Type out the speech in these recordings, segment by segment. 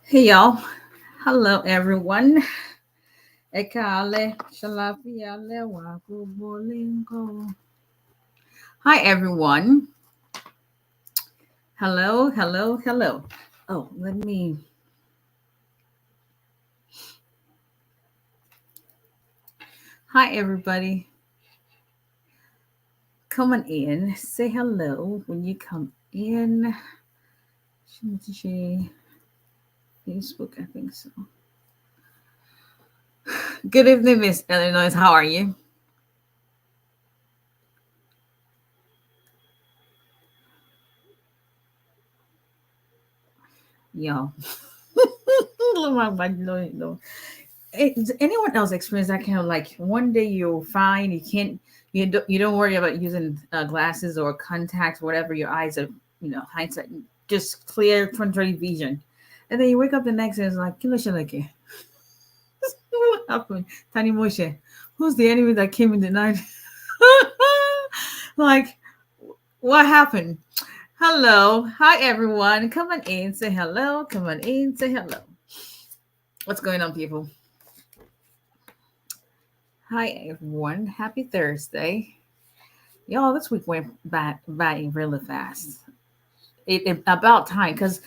Hey y'all. Hello everyone. 𝒊𝒎𝒎𝒊𝒈𝒓𝒂𝒏𝒕. Hi everyone. Hello, hello, hello. Oh, let me. Hi everybody. Come on in. Say hello when you come in. Facebook, I think so. Good evening, Miss Illinois. How are you? Y'all. Does anyone else experience that kind of like one day you're fine, you don't worry about using glasses or contacts, whatever your eyes are, hindsight, just clear contrary vision, and then you wake up the next day and it's like "Kilo what happened? Tani Moshe, who's the enemy that came in the night?" Like, what happened? Hello, hi everyone, come on in, say hello, come on in, say hello. What's going on, people? Hi everyone, happy Thursday. Y'all, this week went by really fast. It about time because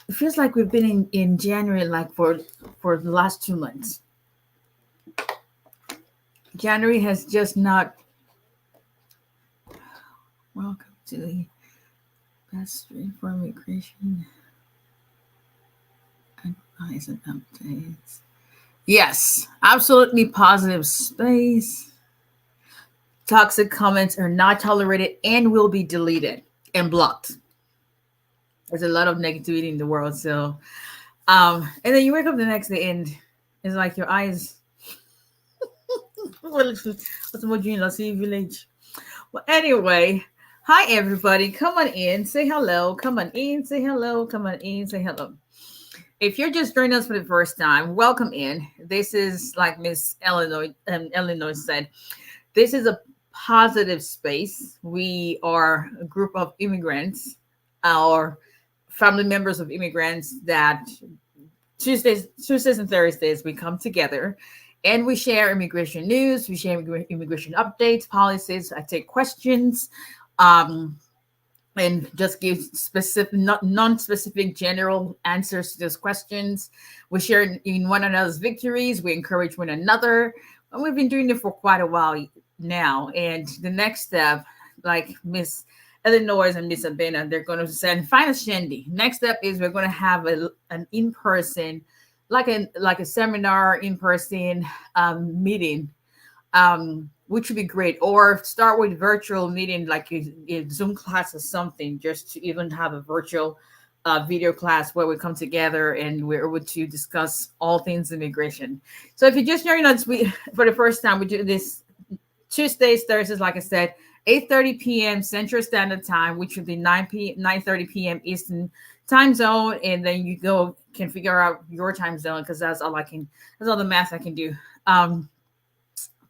it feels like we've been in January like for the last 2 months. January has just not. Welcome to the best street for immigration advice and updates. Yes, absolutely positive space. Toxic comments are not tolerated and will be deleted and blocked. There's a lot of negativity in the world, so and then you wake up the next day and it's like your eyes. What's more village? Well, anyway, hi everybody. Come on in, say hello. Come on in, say hello. Come on in, say hello. If you're just joining us for the first time, welcome in. This is like Miss Illinois said. This is a positive space. We are a group of immigrants, our family members of immigrants that Tuesdays and Thursdays we come together and we share immigration news, we share immigration updates, policies. I take questions, um, and just give specific, not non-specific, general answers to those questions. We share in one another's victories. We encourage one another. And we've been doing it for quite a while now. And the next step, like Miss Illinois and Miss Abena, they're going to send final shandy. Next step is we're going to have an in-person, like a seminar in-person meeting, which would be great. Or start with virtual meeting, like a Zoom class or something, just to even have a virtual video class where we come together and we're able to discuss all things immigration. So if you're just joining us for the first time, we do this Tuesdays, Thursdays, like I said, 8:30 p.m. Central Standard Time, which would be 9:30 p.m. Eastern Time Zone, and then you can figure out your time zone because that's all the math I can do.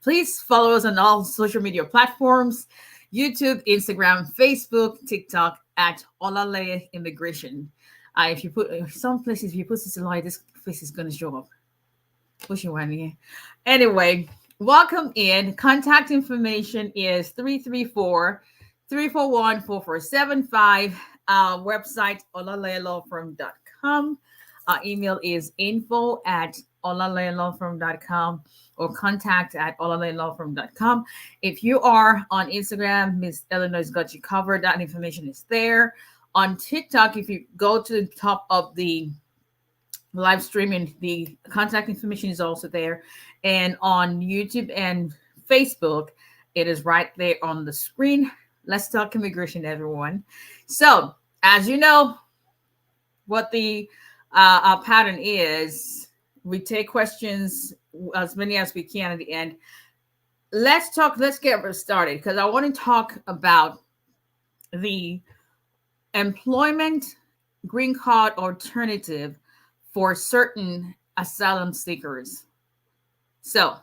Please follow us on all social media platforms: YouTube, Instagram, Facebook, TikTok at Olaleye Immigration. If you put some places, if you put Cicely, this face is going to show up. Pushing one here. Anyway, welcome in. Contact information is 334-341-4475. Website olalayelawfirm.com. Email is info@olalayelawfirm.com or contact@olalayelawfirm.com. If you are on Instagram, Miss Illinois got you covered. That information is there. On TikTok, if you go to the top of the live streaming, the contact information is also there. And on YouTube and Facebook, it is right there on the screen. Let's talk immigration, everyone. So, as you know, what the our pattern is, we take questions, as many as we can at the end. Let's get started because I want to talk about the employment green card alternative for certain asylum seekers. So,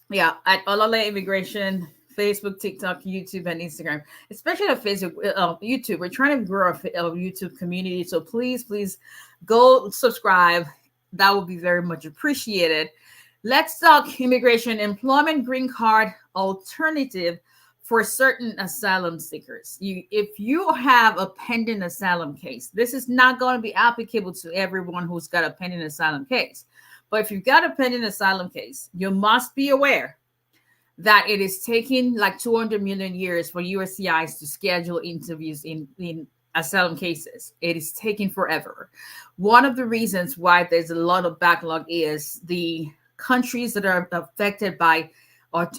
yeah, at Olaleye Immigration Facebook, TikTok, YouTube, and Instagram, especially on Facebook, YouTube. We're trying to grow our YouTube community. So please go subscribe. That would be very much appreciated. Let's talk immigration, employment, green card alternative for certain asylum seekers. If you have a pending asylum case, this is not going to be applicable to everyone who's got a pending asylum case. But if you've got a pending asylum case, you must be aware that it is taking like 200 million years for USCIS to schedule interviews in asylum cases. It is taking forever. One of the reasons why there's a lot of backlog is the countries that are affected by or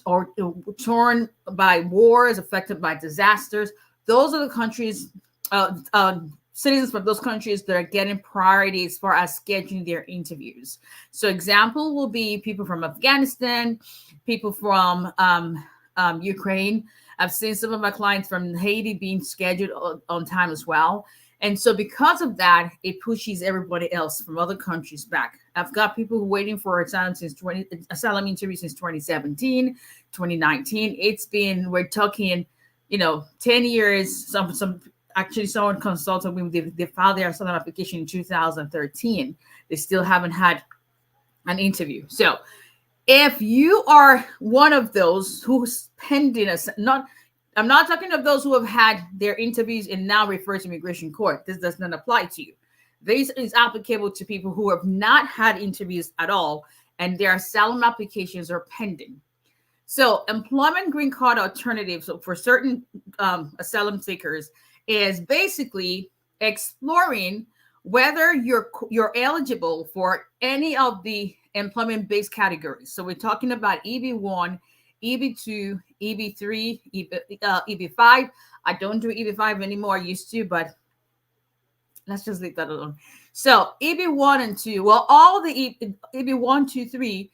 torn by wars, affected by disasters. Those are the countries, citizens from those countries that are getting priority as far as scheduling their interviews. So example will be people from Afghanistan, people from Ukraine. I've seen some of my clients from Haiti being scheduled on time as well. And so because of that, it pushes everybody else from other countries back. I've got people waiting for asylum interviews since 2017, 2019. We're talking, 10 years. Someone consulted me. They filed their asylum application in 2013. They still haven't had an interview. So if you are one of those who's pending I'm not talking of those who have had their interviews and now refer to immigration court. This does not apply to you. This is applicable to people who have not had interviews at all and their asylum applications are pending. So employment green card alternatives for certain asylum seekers is basically exploring whether you're eligible for any of the employment-based categories. So we're talking about EB1, EB2, EB3, EB5. I don't do EB5 anymore. I used to, but let's just leave that alone. So EB1 and 2, well, all the EB1, 2, 3,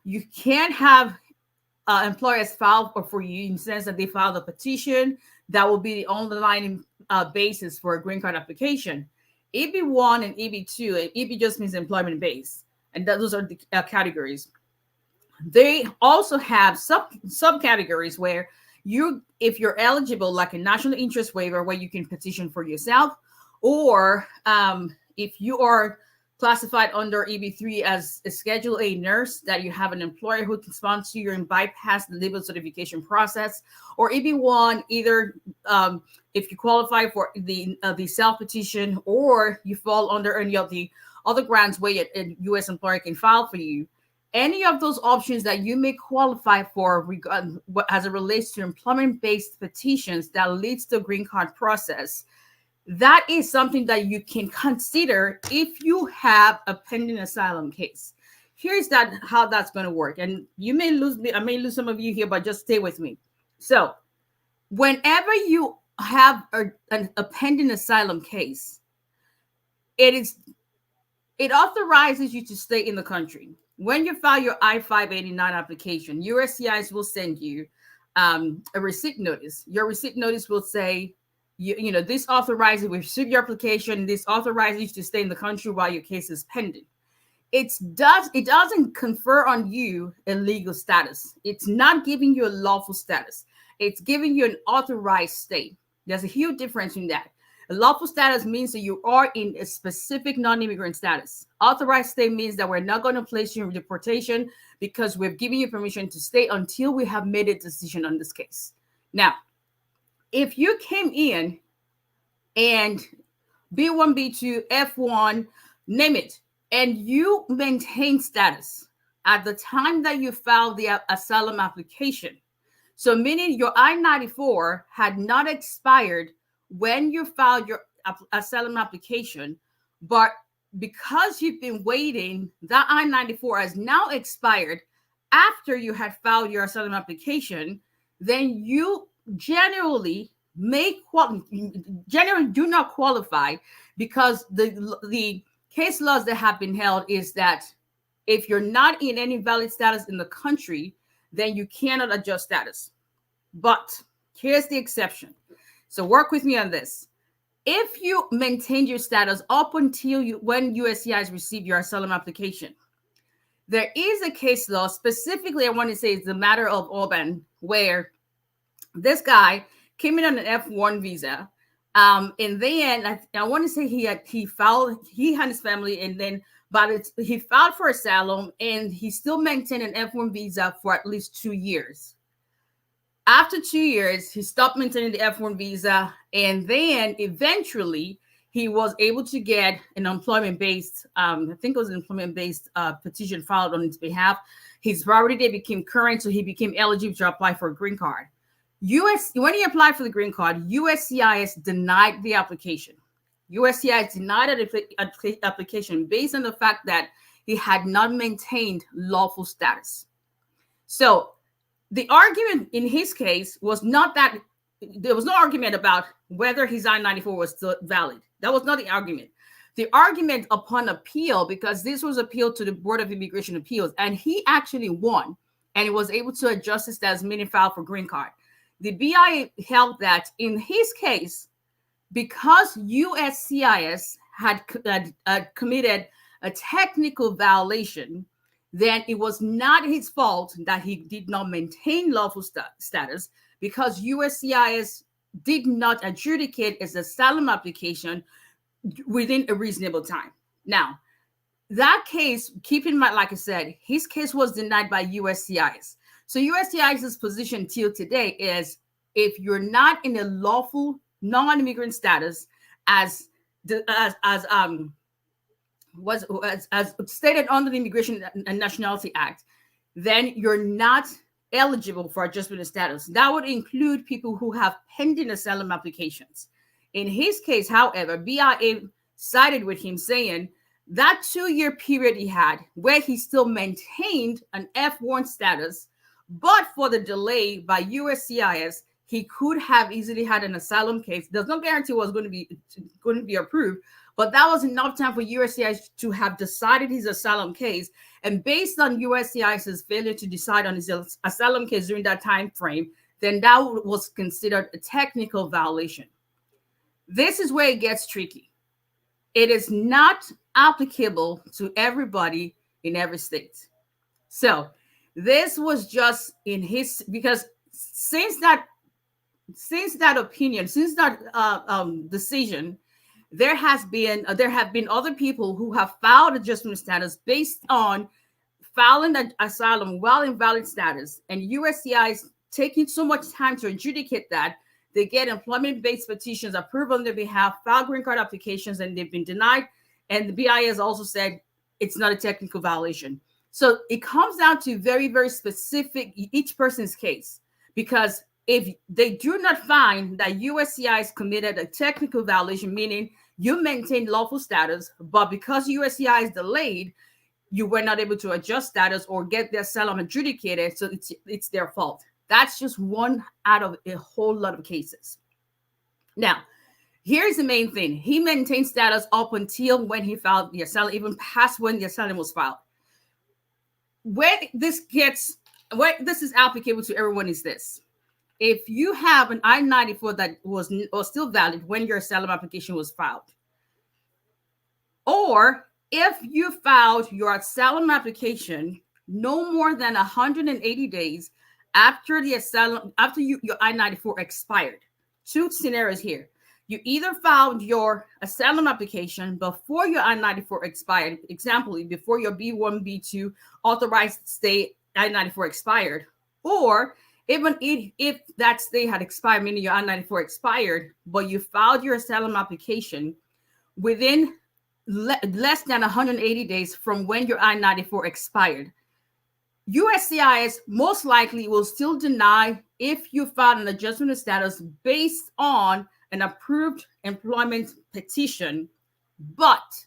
you can't have employers file for you in the sense that they filed a petition. That will be the underlying basis for a green card application. EB1 and EB2, and EB just means employment base, and those are the categories. They also have subcategories where if you're eligible, like a national interest waiver, where you can petition for yourself, or if you are classified under EB3 as a Schedule A nurse, that you have an employer who can sponsor you and bypass the legal certification process, or EB1, either if you qualify for the self-petition, or you fall under any of the other grants where a U.S. employer can file for you. Any of those options that you may qualify for as it relates to employment-based petitions that leads to a green card process, that is something that you can consider if you have a pending asylum case. Here's how that's going to work. And you may lose me. I may lose some of you here, but just stay with me. So whenever you have a pending asylum case, it authorizes you to stay in the country. When you file your I-589 application, USCIS will send you a receipt notice. Your receipt notice will say, this authorizes, we received your application. This authorizes you to stay in the country while your case is pending. It doesn't confer on you a legal status. It's not giving you a lawful status. It's giving you an authorized stay. There's a huge difference in that. A lawful status means that you are in a specific non-immigrant status. Authorized stay means that we're not going to place you in deportation because we've given you permission to stay until we have made a decision on this case. Now, if you came in and B1, B2, F1, name it, and you maintain status at the time that you filed the asylum application, so meaning your I-94 had not expired when you filed your asylum application, but because you've been waiting, that I-94 has now expired after you had filed your asylum application, then you generally do not qualify, because the case laws that have been held is that if you're not in any valid status in the country, then you cannot adjust status. But here's the exception. So work with me on this. If you maintain your status up until when USCIS receive your asylum application, There is a case law, specifically, I want to say it's the matter of Orban, where this guy came in on an F1 visa. And then I want to say he and his family, and then he filed for asylum, and he still maintained an F1 visa for at least 2 years. After 2 years, he stopped maintaining the F1 visa, and then eventually he was able to get an employment-based, I think it was an employment-based petition filed on his behalf. His priority date became current, so he became eligible to apply for a green card. When he applied for the green card, USCIS denied the application. USCIS denied the application based on the fact that he had not maintained lawful status. So the argument in his case was not that there was no argument about whether his I-94 was still valid. That was not the argument. The argument upon appeal, because this was appealed to the Board of Immigration Appeals, and he actually won, and he was able to adjust his status, meaning file for green card. The BIA held that in his case, because USCIS had committed a technical violation, then it was not his fault that he did not maintain lawful status, because USCIS did not adjudicate his asylum application within a reasonable time. Now, that case, keep in mind, like I said, his case was denied by USCIS. So USCIS's position till today is, if you're not in a lawful non-immigrant status as stated under the Immigration and Nationality Act, then you're not eligible for adjustment of status. That would include people who have pending asylum applications. In his case, however, BIA sided with him, saying that 2-year period he had where he still maintained an F1 status, but for the delay by USCIS, he could have easily had an asylum case. There's no guarantee it was going to be approved, but that was enough time for USCIS to have decided his asylum case. And based on USCIS's failure to decide on his asylum case during that time frame, then that was considered a technical violation. This is where it gets tricky. It is not applicable to everybody in every state. So this was just in his, because since that opinion, since that decision, there have been other people who have filed adjustment status based on filing an asylum while in valid status, and USCIS taking so much time to adjudicate that they get employment-based petitions approved on their behalf, file green card applications, and they've been denied. And the BIA has also said it's not a technical violation. So it comes down to very, very specific each person's case, because if they do not find that USCIS committed a technical violation, meaning you maintained lawful status, but because USCIS delayed, you were not able to adjust status or get their asylum adjudicated, so it's their fault. That's just one out of a whole lot of cases. Now, here's the main thing. He maintained status up until when he filed the asylum, even past when the asylum was filed. Where this is applicable to everyone is this. If you have an I-94 that was still valid when your asylum application was filed, or if you filed your asylum application no more than 180 days after your I-94 expired. Two scenarios here. You either filed your asylum application before your I-94 expired, example, before your B1, B2 authorized stay I-94 expired, or even if that stay had expired, meaning your I-94 expired, but you filed your asylum application within less than 180 days from when your I-94 expired, USCIS most likely will still deny if you filed an adjustment of status based on an approved employment petition, but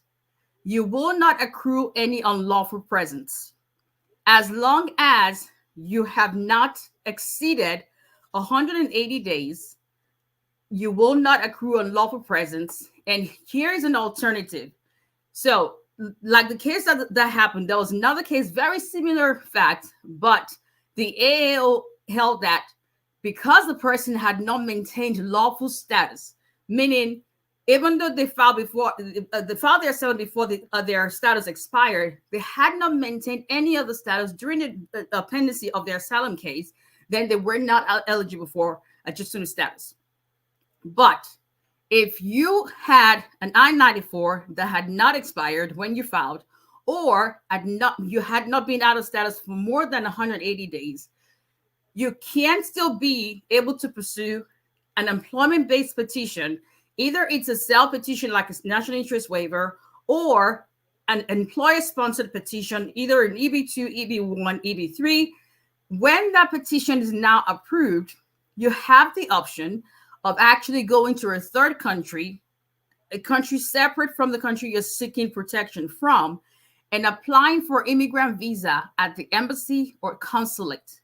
you will not accrue any unlawful presence. As long as you have not exceeded 180 days, you will not accrue unlawful presence. And here's an alternative. So, like the case that happened, there was another case, very similar fact, but the AAO held that because the person had not maintained lawful status, meaning even though they filed their asylum before their status expired, they had not maintained any other status during the pendency of their asylum case, then they were not eligible for adjustment status. But if you had an I-94 that had not expired when you filed, or you had not been out of status for more than 180 days, you can still be able to pursue an employment-based petition. Either it's a self-petition like a national interest waiver, or an employer-sponsored petition, either an EB2, EB1, EB3. When that petition is now approved, you have the option of actually going to a third country, a country separate from the country you're seeking protection from, and applying for immigrant visa at the embassy or consulate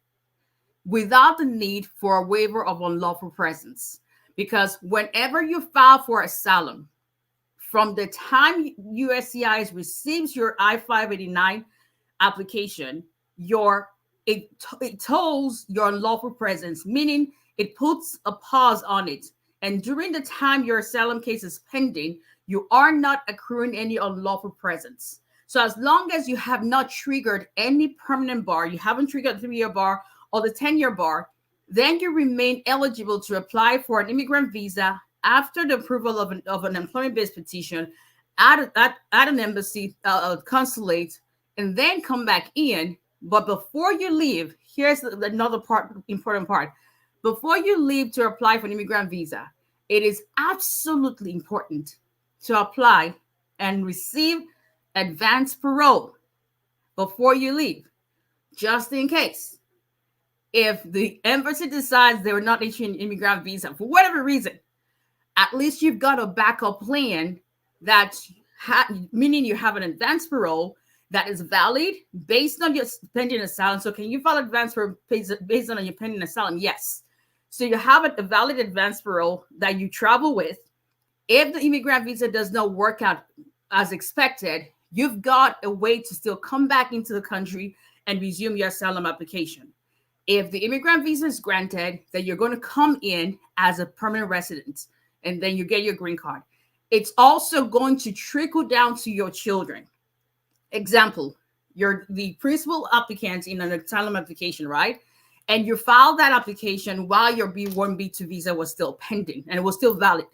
without the need for a waiver of unlawful presence. Because whenever you file for asylum, from the time USCIS receives your I-589 application, it tolls your unlawful presence, meaning it puts a pause on it. And during the time your asylum case is pending, you are not accruing any unlawful presence. So as long as you have not triggered any permanent bar, you haven't triggered the 3-year bar or the 10-year bar, then you remain eligible to apply for an immigrant visa after the approval of an employment-based petition at an embassy, consulate, and then come back in. But before you leave, here's another important part. Before you leave to apply for an immigrant visa, it is absolutely important to apply and receive advance parole before you leave, just in case. If the embassy decides they were not issuing an immigrant visa for whatever reason, at least you've got a backup plan meaning you have an advance parole that is valid based on your pending asylum. So can you file advance parole based on your pending asylum? Yes. So you have a valid advance parole that you travel with. If the immigrant visa does not work out as expected, you've got a way to still come back into the country and resume your asylum application. If the immigrant visa is granted, then you're going to come in as a permanent resident, and then you get your green card. It's also going to trickle down to your children. Example, you're the principal applicant in an asylum application, right? And you filed that application while your B1, B2 visa was still pending and it was still valid.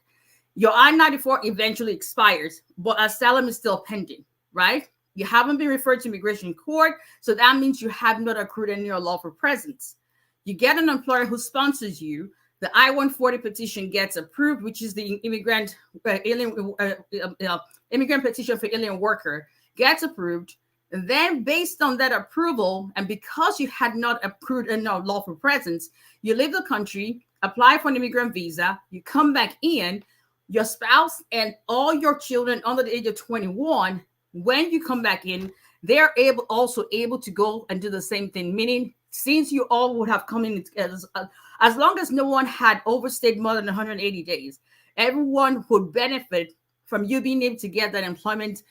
Your I-94 eventually expires, but asylum is still pending, right? You haven't been referred to immigration court, so that means you have not accrued any lawful presence. You get an employer who sponsors you. The I-140 petition gets approved, which is the immigrant petition for alien worker, gets approved. And then based on that approval, and because you had not accrued any lawful presence, you leave the country, apply for an immigrant visa, you come back in, your spouse and all your children under the age of 21, when you come back in, they're also able to go and do the same thing. Meaning, since you all would have come in, as long as no one had overstayed more than 180 days, everyone would benefit from you being able to get that employment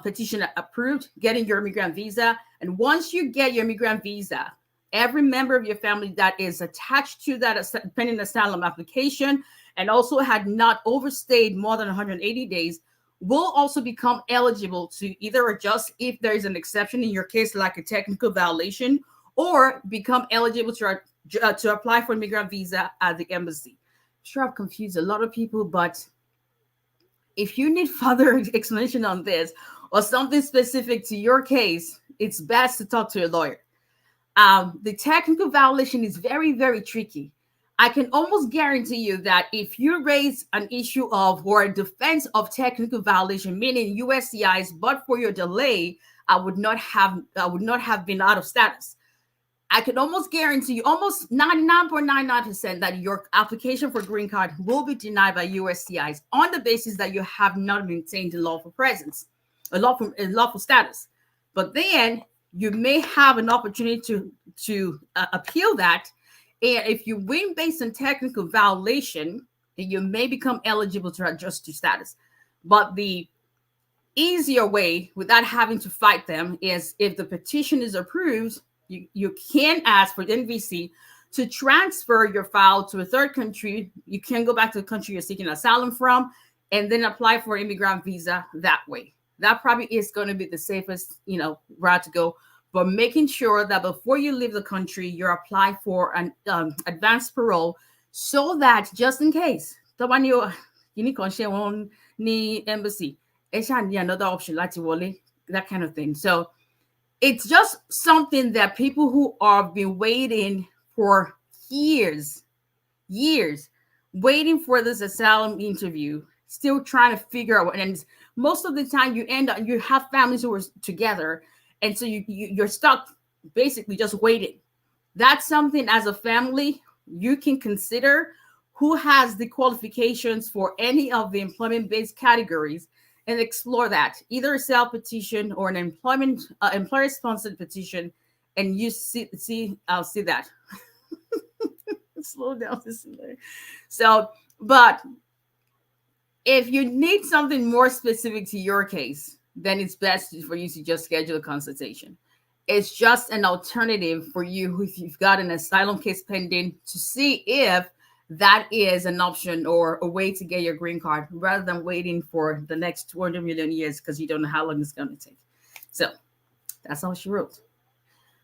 petition approved, getting your immigrant visa. And once you get your immigrant visa, every member of your family that is attached to that pending asylum application and also had not overstayed more than 180 days will also become eligible to either adjust if there is an exception in your case, like a technical violation, or become eligible to apply for immigrant visa at the embassy. Sure, I've confused a lot of people, but if you need further explanation on this or something specific to your case, it's best to talk to a lawyer. The technical violation is very, very tricky. I can almost guarantee you that if you raise an issue of or a defense of technical violation, meaning USCIS, but for your delay, I would not have been out of status. I can almost guarantee you, almost 99.99%, that your application for green card will be denied by USCIS on the basis that you have not maintained a lawful presence, a lawful status. But then you may have an opportunity to appeal that. And if you win based on technical violation, then you may become eligible to adjust your status. But the easier way, without having to fight them, is if the petition is approved, you can ask for the NVC to transfer your file to a third country. You can go back to the country you're seeking asylum from, and then apply for immigrant visa that way. That probably is going to be the safest, route to go. But making sure that before you leave the country, you're applying for an advanced parole, so that just in case, you need to share one embassy, another option, like that kind of thing. So it's just something that people who have been waiting for years, waiting for this asylum interview, still trying to figure out. And most of the time you have families who are together, and so you're stuck basically just waiting. That's something as a family you can consider, who has the qualifications for any of the employment-based categories, and explore that, either a self-petition or an employer-sponsored petition, and you I'll see that. Slow down this. So, but if you need something more specific to your case, then it's best for you to just schedule a consultation. It's just an alternative for you if you've got an asylum case pending, to see if that is an option or a way to get your green card, rather than waiting for the next 200 million years, because you don't know how long it's going to take. So that's all she wrote.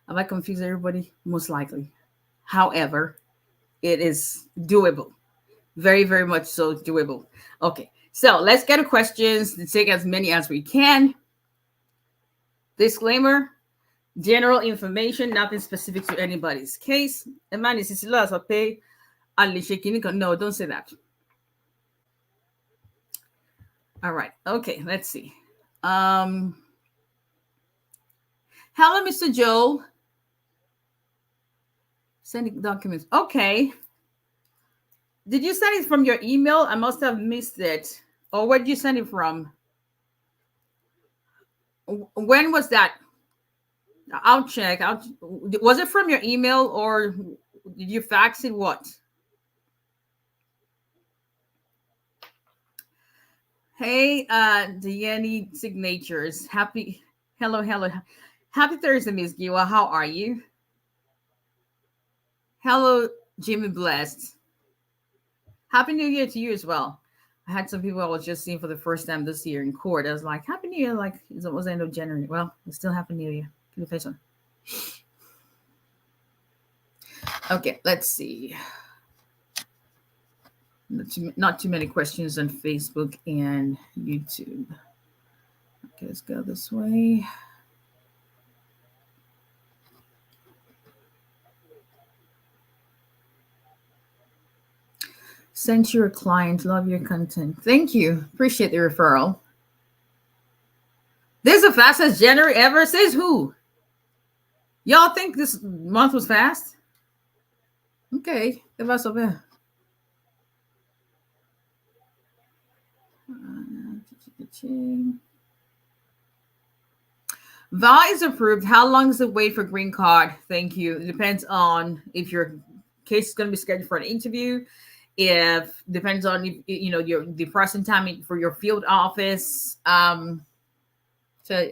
Have I confused everybody? Most likely. However, it is doable. Very, very much so doable. Okay, so let's get to questions to take as many as we can. Disclaimer: general information, nothing specific to anybody's case. No, don't say that. All right. Okay, let's see. Hello, Mr. Joel. Sending documents. Okay. Did you send it from your email? I must have missed it. Or where did you send it from? When was that? I'll check. Was it from your email, or did you fax it? What? Hey, Diane Signatures. Hello. Happy Thursday, Miss Giwa. How are you? Hello, Jimmy Blessed. Happy New Year to you as well. I had some people I was just seeing for the first time this year in court. I was like, Happy New Year, like it was end of January. Well, it's still Happy New Year. Can you face on? Okay, let's see. Not too many questions on Facebook and YouTube. Okay, let's go this way. Sent your client. Love your content. Thank you. Appreciate the referral. This is the fastest January ever. Says who? Y'all think this month was fast? Okay. Va is approved. How long is the wait for green card? Thank you. It depends on if your case is going to be scheduled for an interview. If depends on the processing time for your field office. So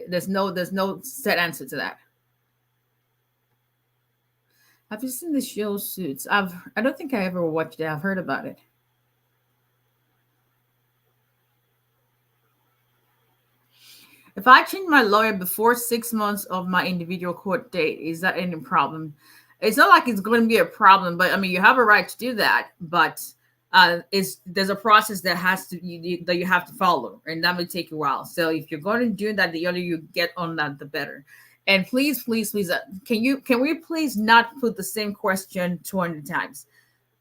there's no set answer to that. Have you seen the show Suits? I don't think I ever watched it. I've heard about it. If I change my lawyer before 6 months of my individual court date, is that any problem? It's not like it's going to be a problem, but I mean, you have a right to do that, but there's a process that that you have to follow, and that may take a while. So if you're going to do that, the earlier you get on that, the better. And please, can we please not put the same question 200 times?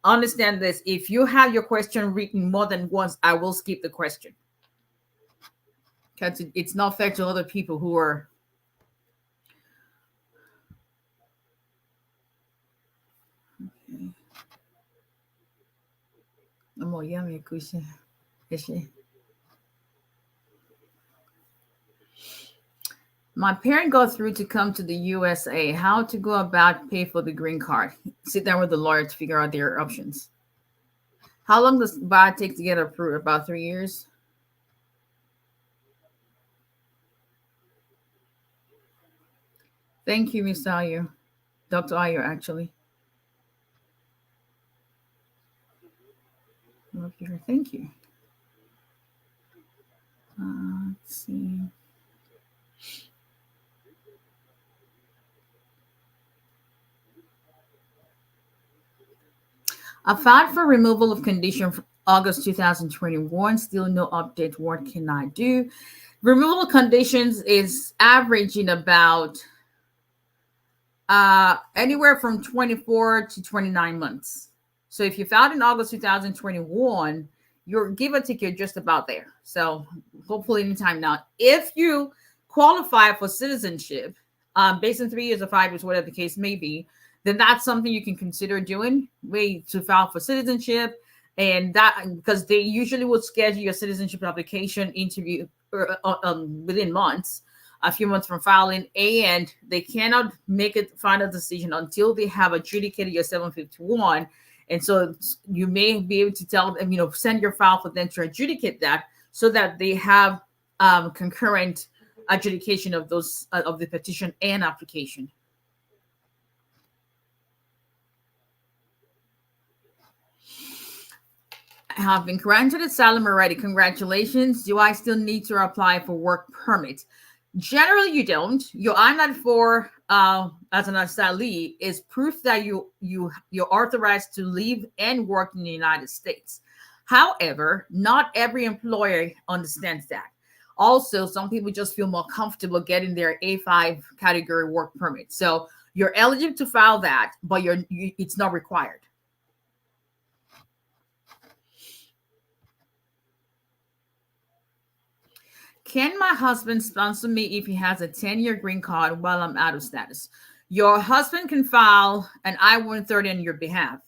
Understand this: if you have your question written more than once, I will skip the question. Because it's not fair to other people who are. Okay. My parent got through to come to the USA. How to go about pay for the green card? Sit down with the lawyer to figure out their options. How long does BAD take to get approved? About 3 years. Thank you, Miss Ayu. Dr. Ayu, actually. Thank you. Let's see. I filed for removal of condition from August 2021. Still no update. What can I do? Removal conditions is averaging about anywhere from 24 to 29 months. So if you filed in August 2021, you're give or take, you're just about there. So hopefully anytime now. If you qualify for citizenship, based on 3 years or 5 years, whatever the case may be, then that's something you can consider doing, way to file for citizenship. And that, because they usually will schedule your citizenship application interview within months, a few months from filing, and they cannot make a final decision until they have adjudicated your 751. And so you may be able to tell them, send your file for them to adjudicate that, so that they have concurrent adjudication of those of the petition and application. I have been granted asylum already. Congratulations. Do I still need to apply for work permit? Generally, you don't. Your I-94 as an asylee is proof that you're authorized to live and work in the United States. However, not every employer understands that. Also, some people just feel more comfortable getting their A5 category work permit. So you're eligible to file that, but it's not required. Can my husband sponsor me if he has a 10-year green card while I'm out of status? Your husband can file an I-130 on your behalf.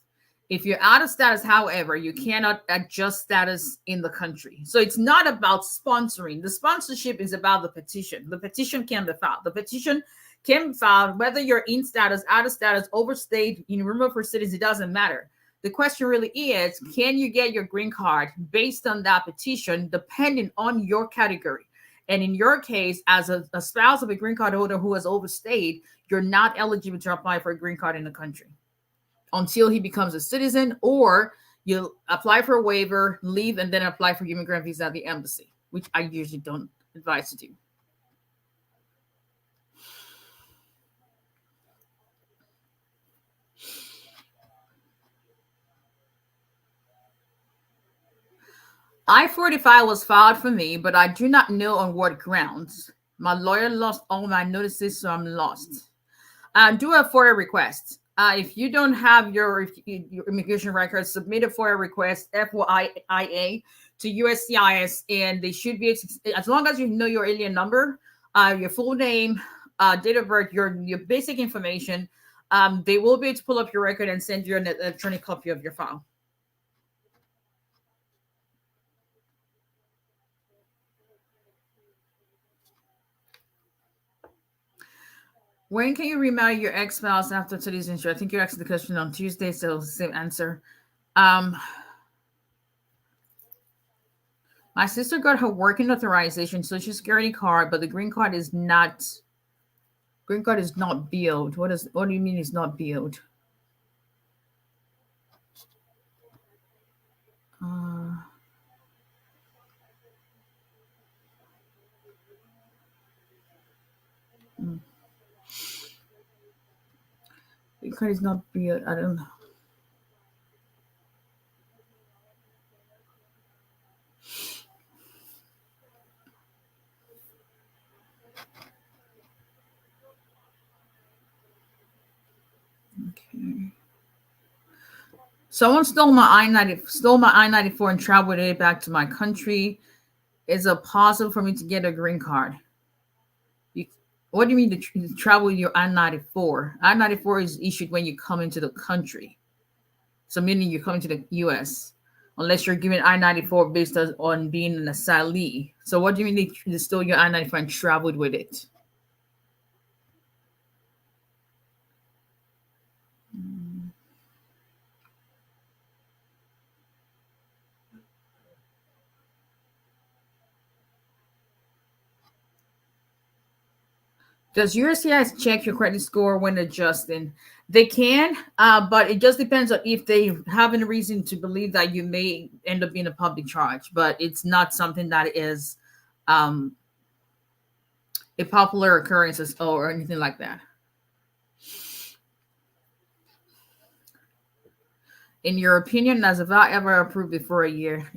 If you're out of status, however, you cannot adjust status in the country. So it's not about sponsoring. The sponsorship is about the petition. The petition can be filed. The petition can be filed whether you're in status, out of status, overstayed, removed for cities, it doesn't matter. The question really is, can you get your green card based on that petition, depending on your category? And in your case, as a spouse of a green card holder who has overstayed, you're not eligible to apply for a green card in the country until he becomes a citizen, or you apply for a waiver, leave, and then apply for immigrant visa at the embassy, which I usually don't advise to do. I-45 was filed for me, but I do not know on what grounds. My lawyer lost all my notices, so I'm lost. Do a FOIA request. If you don't have your immigration records, submit a FOIA request, FOIA, to USCIS, and they should be, as long as you know your alien number, your full name, date of birth, your basic information, they will be able to pull up your record and send you an electronic copy of your file. When can you remarry your ex-spouse after today's intro? I think you asked the question on Tuesday, so same answer. My sister got her working authorization, Social Security card, but the green card is not billed. What do you mean it's not billed? Green card is not billed. I don't know. Okay. Someone stole my I-94 and traveled it back to my country. Is it possible for me to get a green card? What do you mean to travel your I-94? I-94 is issued when you come into the country. So meaning you come into the U.S. unless you're given I-94 based on being an asylee. So what do you mean they stole your I-94 and traveled with it? Does USCIS check your credit score when adjusting? They can, but it just depends on if they have any reason to believe that you may end up being a public charge. But it's not something that is a popular occurrence or anything like that. In your opinion, has a vow ever approved before a year?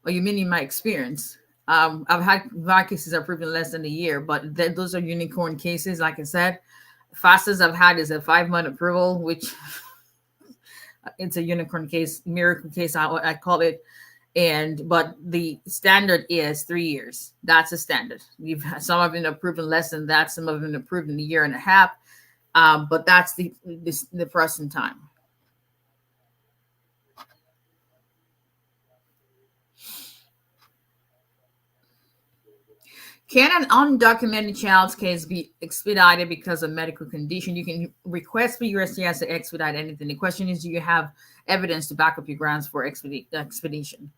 Or you mean in my experience? I've had vow cases approved in less than a year, but those are unicorn cases. Like I said, fastest I've had is a 5-month approval, which it's a unicorn case, miracle case, I call it. But the standard is 3 years. That's a standard. Some have been approved in less than that. Some have been approved in a year and a half. But that's the present time. Can an undocumented child's case be expedited because of medical condition? You can request for USCIS to expedite anything. The question is, do you have evidence to back up your grounds for expedition?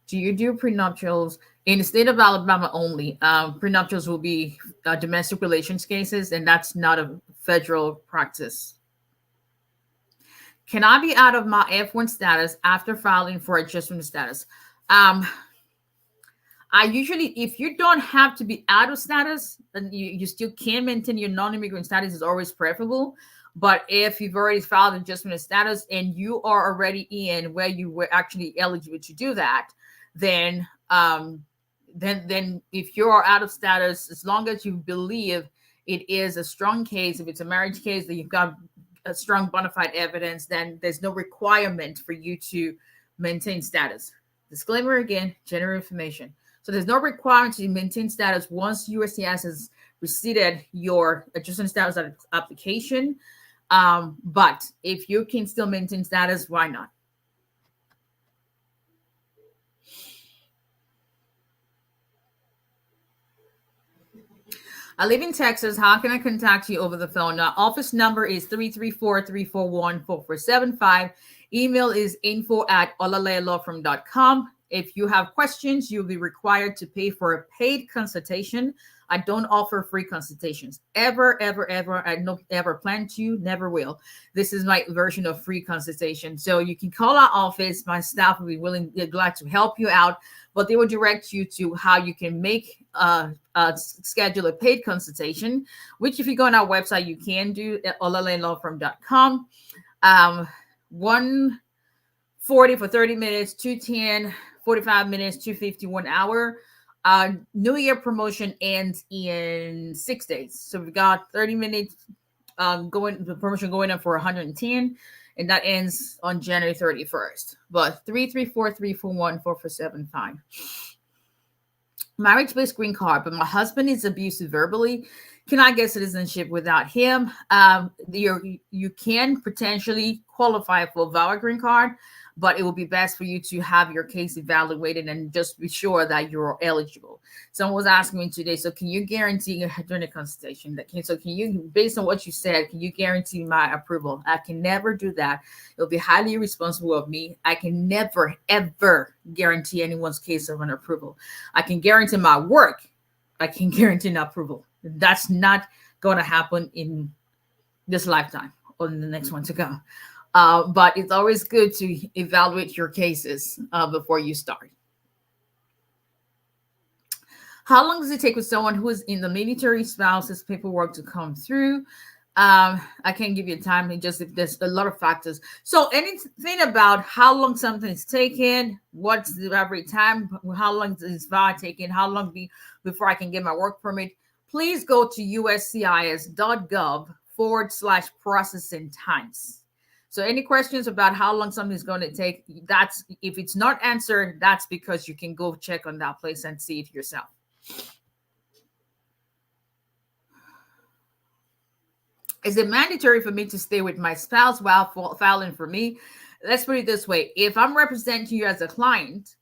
Do you do prenuptials in the state of Alabama only? Prenuptials will be domestic relations cases, and that's not a federal practice. Can I be out of my F1 status after filing for adjustment of status? I usually, if you don't have to be out of status, then you still can maintain your non-immigrant status, is always preferable. But if you've already filed adjustment of status and you are already in where you were actually eligible to do that, then if you are out of status, as long as you believe it is a strong case, if it's a marriage case, that you've got a strong bona fide evidence, then there's no requirement for you to maintain status. Disclaimer again, general information. So there's no requirement to maintain status once USCIS has received your adjustment status application. But if you can still maintain status, why not? I live in Texas. How can I contact you over the phone? Now, office number is 334-341-4475. Email is info@olalayalawfirm.com. If you have questions, you'll be required to pay for a paid consultation. I don't offer free consultations. Ever. I don't ever plan to, never will. This is my version of free consultation. So you can call our office. My staff will be glad to help you out, but they will direct you to how you can make schedule a paid consultation, which if you go on our website, you can do at olalayalawfirm.com. 140 for 30 minutes, 210, 45 minutes, 250, 1 hour. New Year promotion ends in 6 days. So we've got 30 minutes the promotion going up for 110, and that ends on January 31st. But 334-341-4475. Marriage-based green card, but my husband is abusive verbally. Can I get citizenship without him? You can potentially qualify for a valid green card, but it will be best for you to have your case evaluated and just be sure that you're eligible. Someone was asking me today, so can you guarantee during the consultation can you, based on what you said, can you guarantee my approval? I can never do that. It'll be highly irresponsible of me. I can never, ever guarantee anyone's case of an approval. I can guarantee my work. I can guarantee an approval. That's not going to happen in this lifetime or in the next one to go. But it's always good to evaluate your cases before you start. How long does it take with someone who is in the military spouse's paperwork to come through? I can't give you a time. There's a lot of factors. So anything about how long something's taken, what's the average time, how long is this VAR taking, how long before I can get my work permit, please go to uscis.gov/processing times. So any questions about how long something is going to take, that's, if it's not answered, that's because you can go check on that place and see it yourself. Is it mandatory for me to stay with my spouse while filing for me? Let's put it this way. If I'm representing you as a client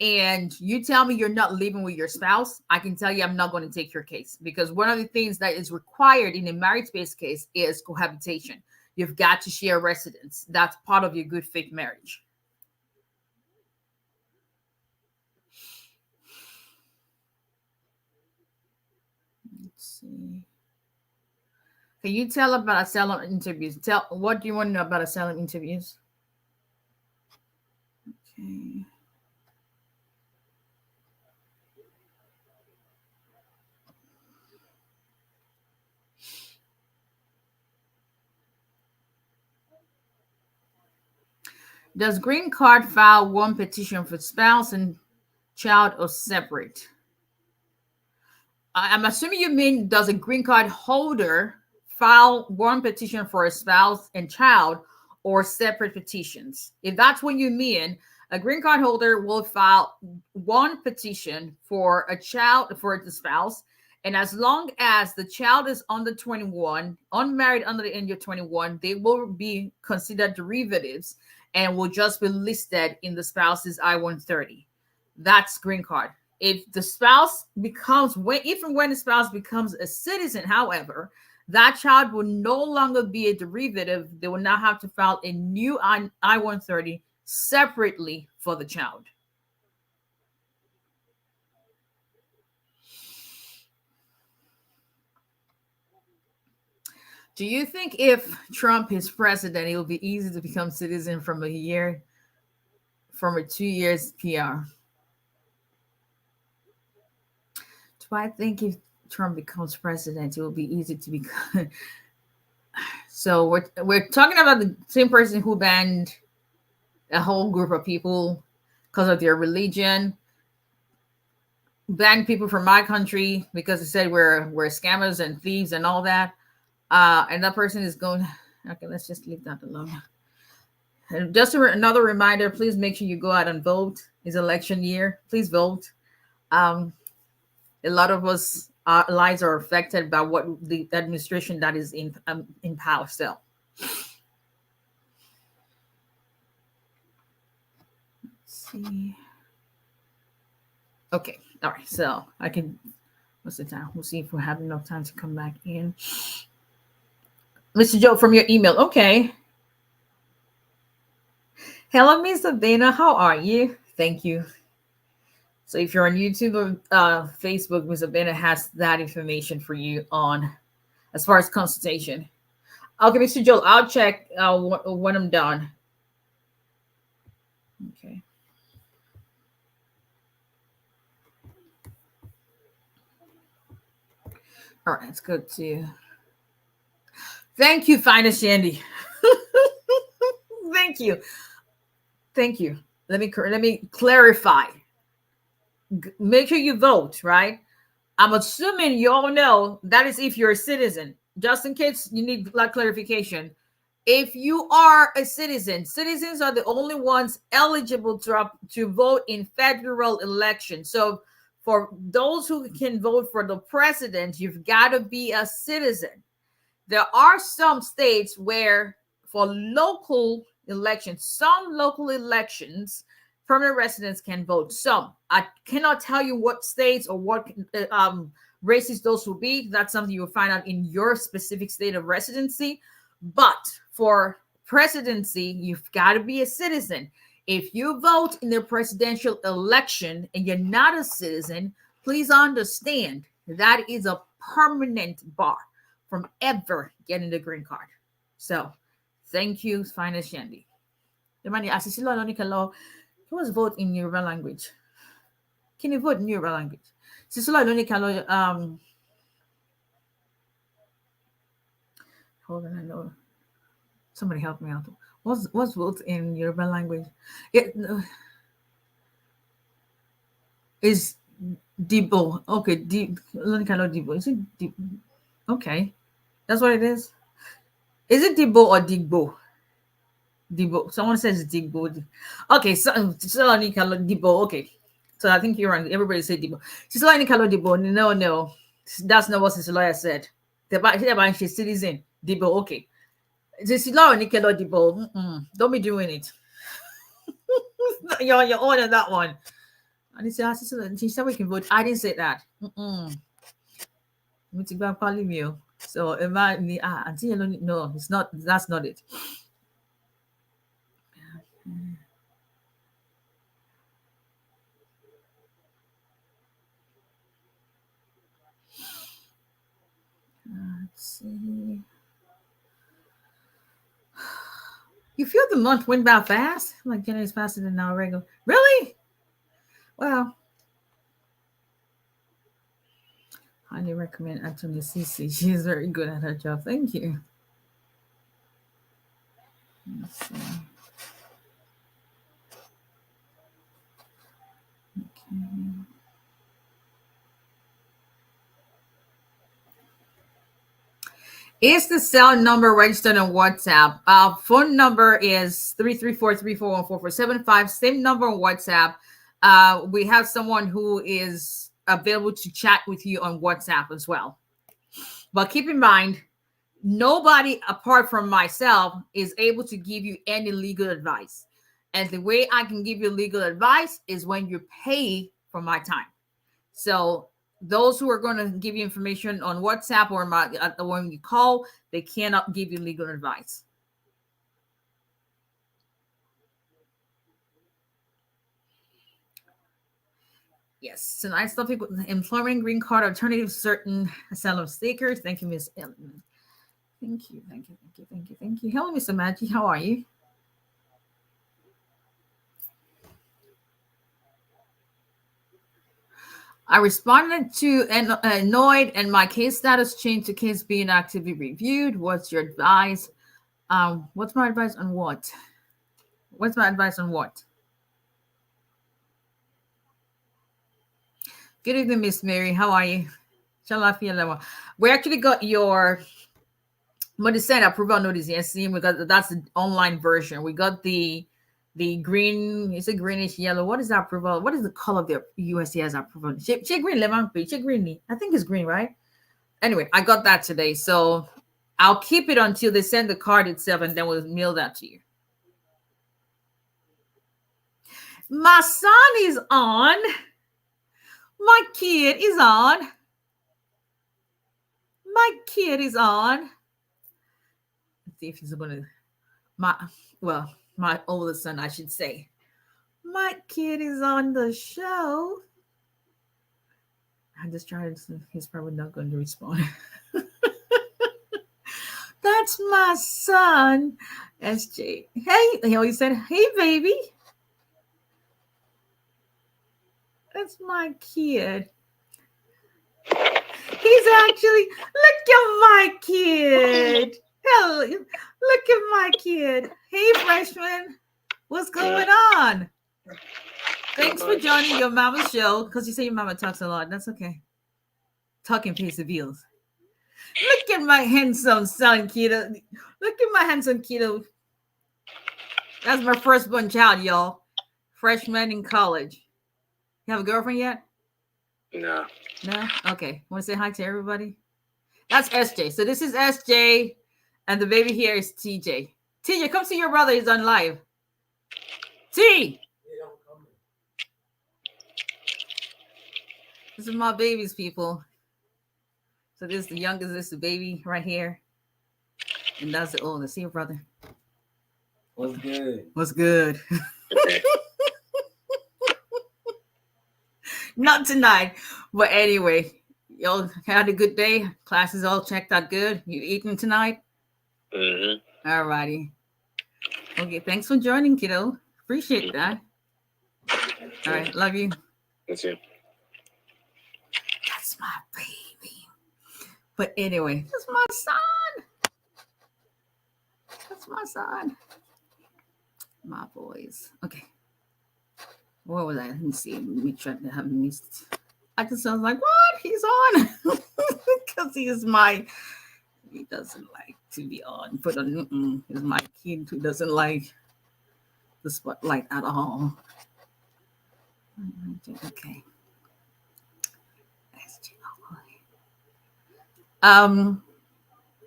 and you tell me you're not living with your spouse, I can tell you I'm not going to take your case, because one of the things that is required in a marriage-based case is cohabitation. You've got to share residence. That's part of your good faith marriage. Let's see. Can you tell about Asylum interviews? What do you want to know about Asylum interviews? Okay. Does green card file one petition for spouse and child or separate? I'm assuming you mean does a green card holder file one petition for a spouse and child or separate petitions? If that's what you mean, a green card holder will file one petition for a child, for the spouse, and as long as the child is under 21, unmarried under the age of 21, they will be considered derivatives and will just be listed in the spouse's I-130. That's green card. If the spouse becomes, even when the spouse becomes a citizen, however, that child will no longer be a derivative. They will now have to file a new I-130 separately for the child. Do you think if Trump is president, it will be easy to become citizen from a 2 years PR? Do I think if Trump becomes president, it will be easy to become? So we're talking about the same person who banned a whole group of people because of their religion, banned people from my country because they said we're scammers and thieves and all that. And that person is going, okay, let's just leave that alone. And just another reminder, please make sure you go out and vote. It's election year. Please vote. A lot of us, our lives are affected by what the administration that is in power still. Let's see. Okay. All right. So I can, what's the time? We'll see if we have enough time to come back in. Mr. Joe, from your email. Okay. Hello, Miss Dana. How are you? Thank you. So if you're on YouTube or Facebook, Ms. Abena has that information for you on as far as consultation. Okay, Mr. Joel, I'll check when I'm done. Okay. All right, let's go to. Thank you, Finest Shandy. Thank you. Thank you. Let me clarify. Make sure you vote, right? I'm assuming you all know that is if you're a citizen. Just in case you need clarification. If you are a citizen, citizens are the only ones eligible to vote in federal elections. So for those who can vote for the president, you've got to be a citizen. There are some states where for local elections, some local elections, permanent residents can vote. Some. I cannot tell you what states or what races those will be. That's something you'll find out in your specific state of residency. But for presidency, you've got to be a citizen. If you vote in the presidential election and you're not a citizen, please understand that is a permanent bar from ever getting the green card. So thank you, Finest Shandy. Who was vote in Yoruba language? Can you vote in Yoruba language? Hold on, I know. Somebody help me out. What's vote in Yoruba language? Is Dibo. Okay, Dibo. Is it Dibo? Okay. That's what it is. Is it Dibo or Digbo? Dibo. Someone says Digbo. Okay, so Dibo. Okay. So I think you're right. Everybody said Dibo. Dibo. No. That's not what his lawyer said. She's citizen. Dibo. Okay. Dibo. Don't be doing it. You're on your own on that one. And she said we can vote. I didn't say that. So it might be no, it's not. That's not it. Let's see. You feel the month went by fast? Like January's faster than our regular. Really? Well, highly recommend Antonia Cece. She is very good at her job. Thank you. Let's see. Is the cell number registered on WhatsApp? Phone number is 334-341-4475. Same number on WhatsApp. We have someone who is available to chat with you on WhatsApp as well. But keep in mind, nobody apart from myself is able to give you any legal advice. And the way I can give you legal advice is when you pay for my time. So those who are going to give you information on WhatsApp or when you call, they cannot give you legal advice. Yes, tonight's topic: employment, green card, alternative, certain asylum seekers. Thank you, Miss Ellen. Thank you. Hello, Mr. Maggie. How are you? I responded to annoyed and my case status changed to case being actively reviewed. What's your advice? What's my advice on what? What's my advice on what? Good evening, Miss Mary. How are you? We actually got your medicine approval notice yesterday because that's the online version. We got the green, is it greenish yellow? What is that approval? What is the color of the USCIS approval? Green lemon, green. I think it's green, right? Anyway, I got that today. So I'll keep it until they send the card itself and then we'll mail that to you. My son is on. My kid is on. My kid is on. Let's see if he's going to. My oldest son, I should say. My kid is on the show. I just tried to. He's probably not going to respond. That's my son, SJ. Hey, he always said, "Hey, baby." That's my kid. He's actually, look at my kid. Hell, look at my kid. Hey, freshman. What's going on? Thanks for joining your mama's show. Because you say your mama talks a lot. That's okay. Talking pays the bills. Look at my handsome son, kiddo. Look at my handsome kiddo. That's my firstborn child, y'all. Freshman in college. You have a girlfriend yet? No. No? Okay. Want to say hi to everybody? That's SJ. So this is SJ, and the baby here is TJ. TJ, come see your brother. He's on live. T! This is my babies, people. So this is the youngest. This is the baby right here. And that's the oldest. See your brother. What's good? What's good? Not tonight. But anyway, y'all had a good day. Classes all checked out good. You eating tonight? Mm-hmm. All righty. Okay, thanks for joining, kiddo. Appreciate that. All right, love you. That's you. That's my baby. But anyway, that's my son. That's my son. My boys. Okay. Where was I? Let me see. Let me try to have missed. I just was like, what? He's on. Because he doesn't like to be on. Put on. He's my kid who doesn't like the spotlight at all. Okay.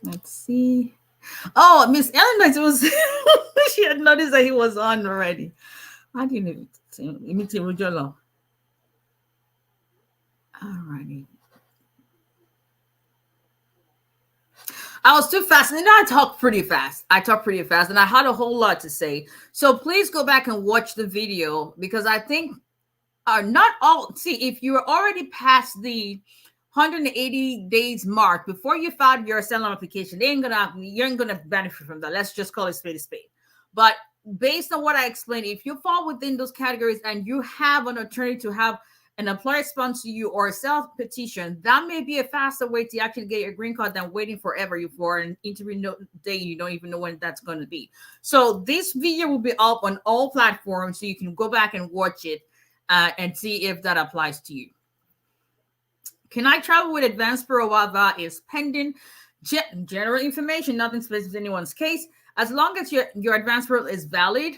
Let's see. Oh, Miss Ellen was she had noticed that he was on already. I didn't even see Rujolo. Alrighty. I was too fast, and I talk pretty fast. And I had a whole lot to say. So please go back and watch the video because I think not all. See, if you're already past the 180 days mark before you filed your asylum application, you ain't gonna benefit from that. Let's just call it spade a spade. But based on what I explained, if you fall within those categories and you have an attorney to have an employer sponsor you or self-petition, that may be a faster way to actually get your green card than waiting forever for an interview date. You don't even know when that's going to be. So this video will be up on all platforms, so you can go back and watch it and see if that applies to you. Can I travel with advance parole while that is pending? General information, nothing specific to anyone's case. As long as your advance parole is valid,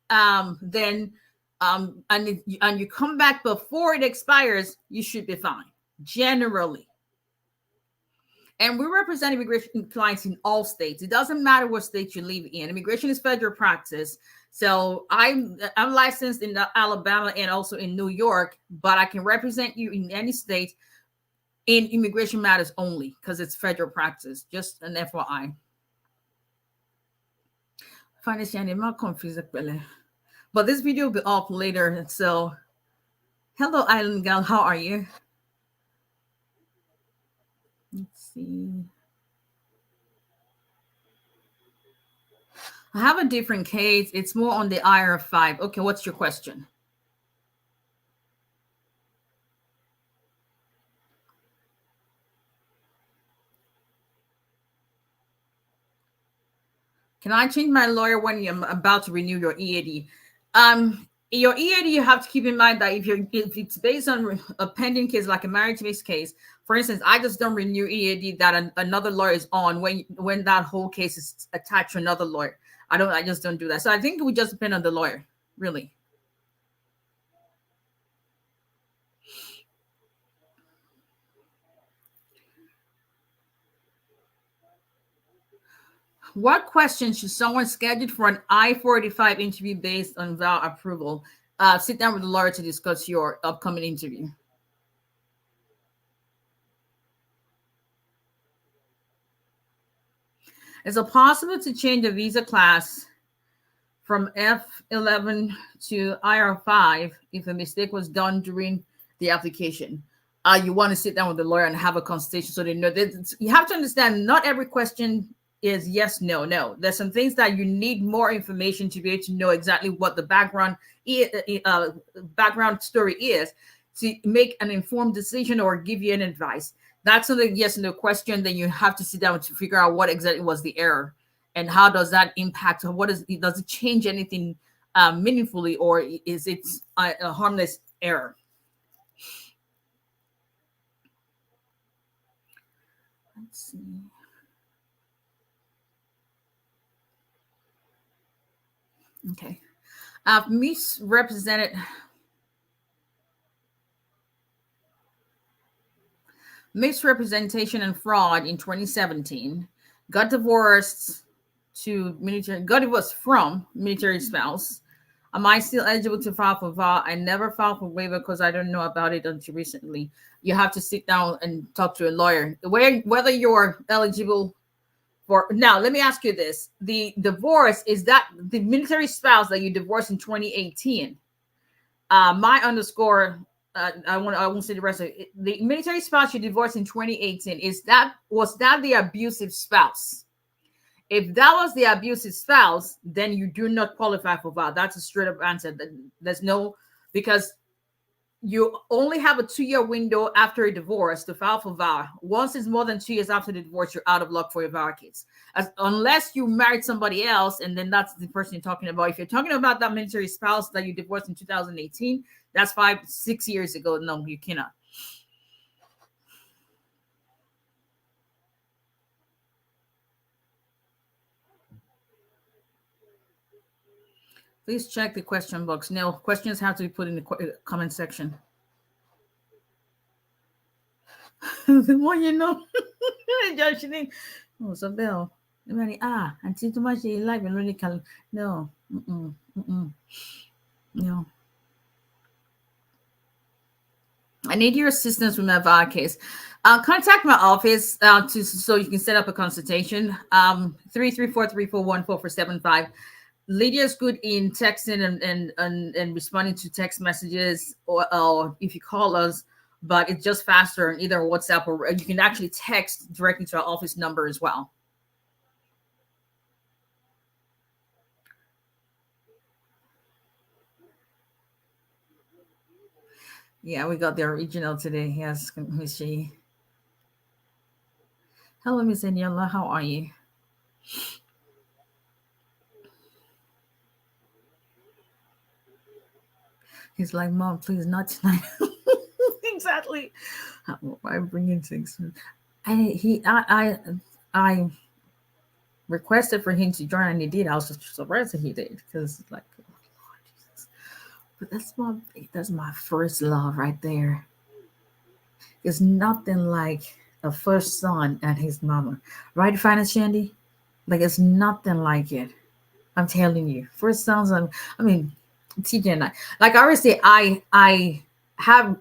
then and you come back before it expires, you should be fine. Generally. And we represent immigration clients in all states. It doesn't matter what state you live in. Immigration is federal practice. So I'm licensed in Alabama and also in New York, but I can represent you in any state in immigration matters only because it's federal practice. Just an FYI. Financially, I'm not confused. But this video will be up later. So, hello, Island Gal. How are you? Let's see. I have a different case. It's more on the IR5. Okay, what's your question? Can I change my lawyer when you're about to renew your EAD? Your EAD, you have to keep in mind that if it's based on a pending case, like a marriage-based case, for instance, I just don't renew EAD that another lawyer is on when that whole case is attached to another lawyer. I just don't do that. So I think it would just depend on the lawyer, really. What questions should someone scheduled for an I-485 interview based on vow approval? Sit down with the lawyer to discuss your upcoming interview. Is it possible to change the visa class from F11 to IR5 if a mistake was done during the application? You want to sit down with the lawyer and have a consultation so they know that you have to understand not every question is yes, no. There's some things that you need more information to be able to know exactly what the background story is to make an informed decision or give you an advice. That's not a yes no question. Then you have to sit down to figure out what exactly was the error and how does that impact, or does it change anything meaningfully, or is it a harmless error? Let's see. Okay. Misrepresentation and fraud in 2017. Got divorced from military spouse. Am I still eligible to file for VA? I never filed for waiver because I don't know about it until recently. You have to sit down and talk to a lawyer. Whether you're eligible for now, let me ask you this: the divorce, is that the military spouse that you divorced in 2018? My underscore. I won't say the rest of it. The military spouse you divorced in 2018, was that the abusive spouse? If that was the abusive spouse, then you do not qualify for VA. That's a straight up answer. There's no, because you only have a 2-year window after a divorce to file for VA. Once it's more than 2 years after the divorce, you're out of luck for your VA case. Unless you married somebody else, and then that's the person you're talking about. If you're talking about that military spouse that you divorced in 2018, that's 5-6 years ago. No, you cannot. Please check the question box. No, questions have to be put in the comment section. The more you know. Oh, so Bill. And see too much in life and really can. No. No. I need your assistance with my VA case. Contact my office so you can set up a consultation. 334-341-4475. Lydia's good in texting and responding to text messages, or if you call us, but it's just faster on either WhatsApp, or you can actually text directly to our office number as well. Yeah, we got the original today. Yes, Miss G. Hello, Miss Daniela. How are you? He's like, Mom, please, not tonight. Exactly. I'm bringing things. I requested for him to join, and he did. I was just surprised that he did because, like, oh, Lord Jesus. But that's my first love right there. It's nothing like a first son and his mama, right, Finance Shandy? Like it's nothing like it. I'm telling you, first sons. I mean, TJ and I. Like I always say, I have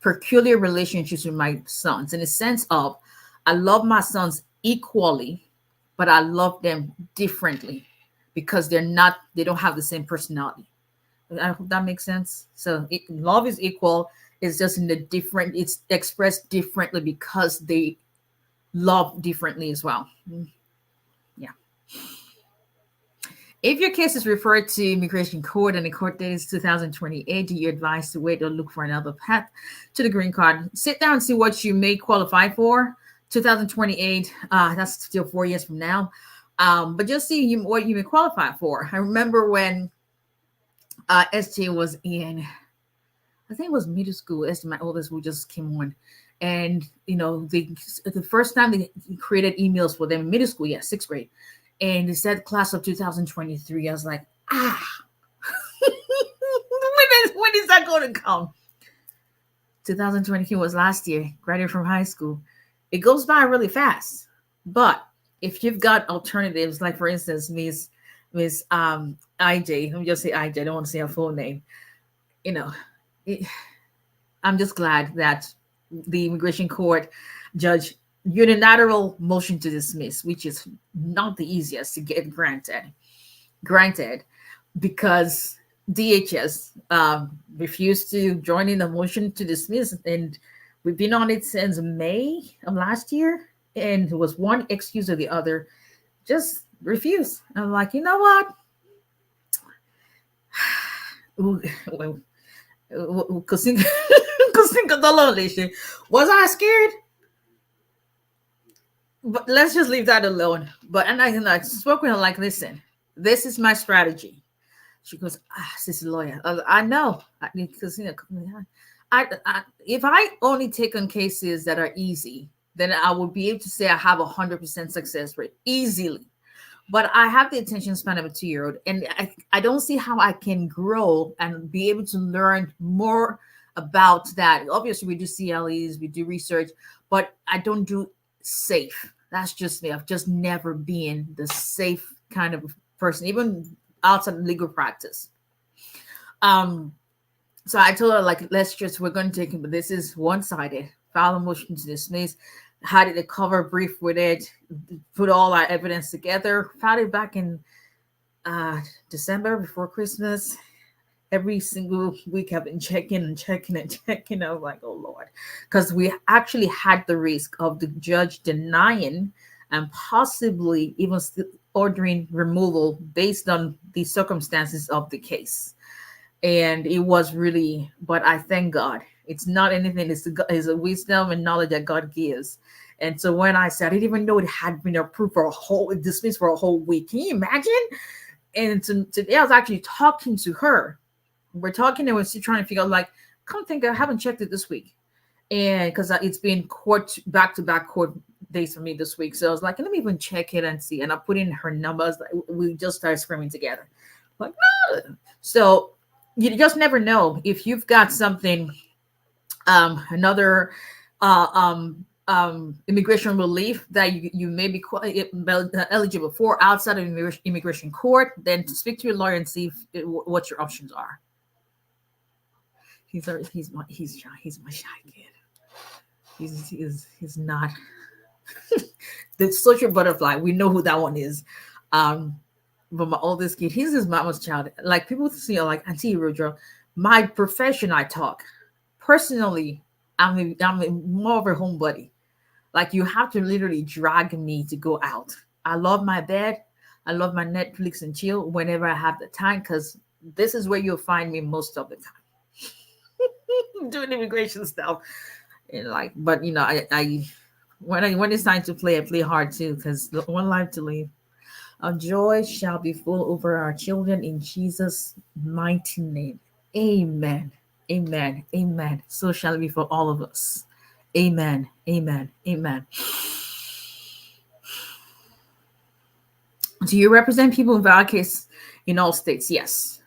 peculiar relationships with my sons in the sense of I love my sons equally, but I love them differently because they don't have the same personality. I hope that makes sense. So love is equal. It's just in the different. It's expressed differently because they love differently as well. Yeah. If your case is referred to immigration court and the court date is 2028, you're advised to wait or look for another path to the green card. Sit down and see what you may qualify for. 2028, that's still 4 years from now. But just see what you may qualify for. I remember when SJ was in, I think it was middle school. SJ, my oldest, who just came on. And, the first time they created emails for them in middle school, yeah, sixth grade. And it said class of 2023. I was like, when is that going to come? 2022 was last year, graduated from high school. It goes by really fast. But if you've got alternatives, like for instance, Miss IJ, let me just say IJ, I don't want to say her full name. I'm just glad that the immigration court judge unilateral motion to dismiss, which is not the easiest to get granted because DHS refused to join in the motion to dismiss, and we've been on it since May of last year, and it was one excuse or the other, just refuse. I'm like, you know what? Was I scared? But let's just leave that alone. But and I spoke with her like, listen, this is my strategy. She goes, sister lawyer, I know, because if I only take on cases that are easy, then I would be able to say I have 100% success rate easily. But I have the attention span of a 2-year-old, and I don't see how I can grow and be able to learn more about that. Obviously, we do CLEs, we do research, but I don't do safe. That's just me. I've just never been the safe kind of person, even outside of legal practice. So I told her, like, we're going to take it, but this is one-sided. File a motion to dismiss. Had it a cover brief with it, put all our evidence together, filed it back in December before Christmas. Every single week I've been checking. I was like, oh Lord, because we actually had the risk of the judge denying and possibly even ordering removal based on the circumstances of the case. And it was really, but I thank God. It's not anything. It's a wisdom and knowledge that God gives. And so when I said, I didn't even know it had been approved dismissed for a whole week. Can you imagine? And today I was actually talking to her. We're talking and we're still trying to figure out, like, come think, I haven't checked it this week. And because it's been back-to-back court days for me this week. So I was like, let me even check it and see. And I put in her numbers. We just started screaming together. Like, no. So you just never know if you've got something, another immigration relief that you may be eligible for outside of immigration court. Then speak to your lawyer and see what your options are. He's shy. He's my shy kid. He's not the social butterfly. We know who that one is. But my oldest kid, he's his mama's child. Like, people see, like, Auntie Rodro, my profession, I talk. Personally, I'm more of a homebody. Like, you have to literally drag me to go out. I love my bed. I love my Netflix and chill whenever I have the time, because this is where you'll find me most of the time. Doing immigration stuff. And like, but I when it's time to play, I play hard too, because one life to live. Our joy shall be full over our children in Jesus' mighty name. Amen. Amen. Amen. So shall it be for all of us. Amen. Amen. Amen. Do you represent people in valid case in all states? Yes.